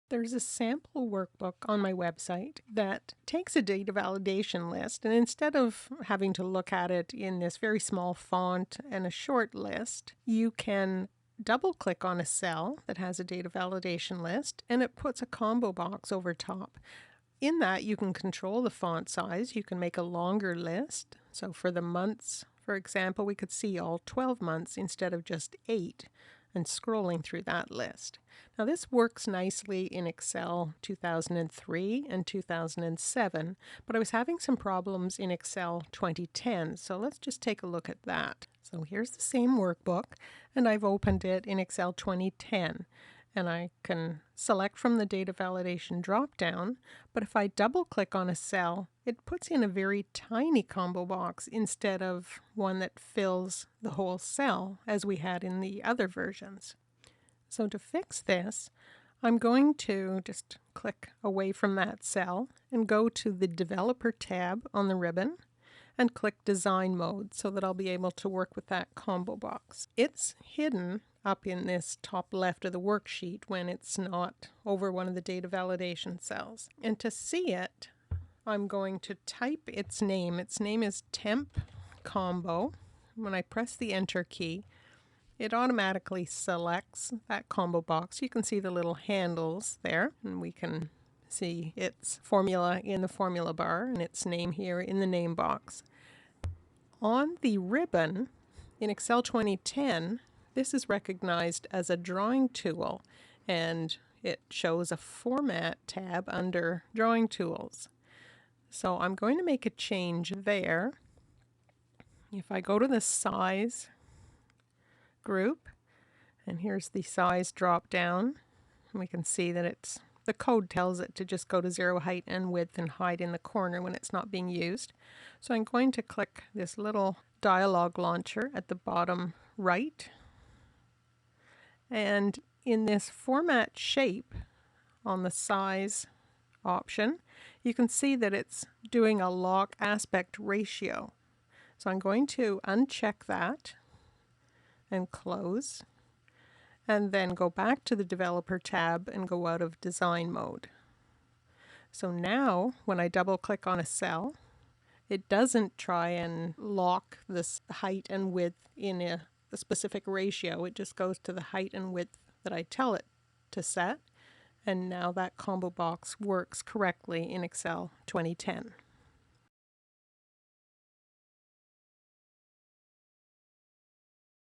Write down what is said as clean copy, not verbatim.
There's a sample workbook on my website that takes a data validation list, and instead of having to look at it in this very small font and a short list, you can double click on a cell that has a data validation list and it puts a combo box over top. In that, you can control the font size. You can make a longer list. So for the months, for example, we could see all 12 months instead of just 8 and scrolling through that list. Now this works nicely in Excel 2003 and 2007, but I was having some problems in Excel 2010, so let's just take a look at that. So here's the same workbook, and I've opened it in Excel 2010. And I can select from the data validation drop-down, but if I double-click on a cell, it puts in a very tiny combo box instead of one that fills the whole cell as we had in the other versions. So to fix this, I'm going to just click away from that cell and go to the Developer tab on the ribbon and click Design Mode so that I'll be able to work with that combo box. It's hidden up in this top left of the worksheet when it's not over one of the data validation cells. And to see it, I'm going to type its name. Its name is Temp Combo. When I press the Enter key, it automatically selects that combo box. You can see the little handles there, and we can see its formula in the formula bar and its name here in the name box. On the ribbon in Excel 2010, this is recognized as a drawing tool, and it shows a Format tab under Drawing Tools. So I'm going to make a change there. If I go to the Size group, and here's the Size drop down, we can see that the code tells it to just go to 0 height and width and hide in the corner when it's not being used. So I'm going to click this little dialog launcher at the bottom right. And in this Format Shape on the Size option, you can see that it's doing a lock aspect ratio. So I'm going to uncheck that and close, and then go back to the Developer tab and go out of Design Mode. So now when I double click on a cell, it doesn't try and lock this height and width in a specific ratio. It just goes to the height and width that I tell it to set, and now that combo box works correctly in Excel 2010.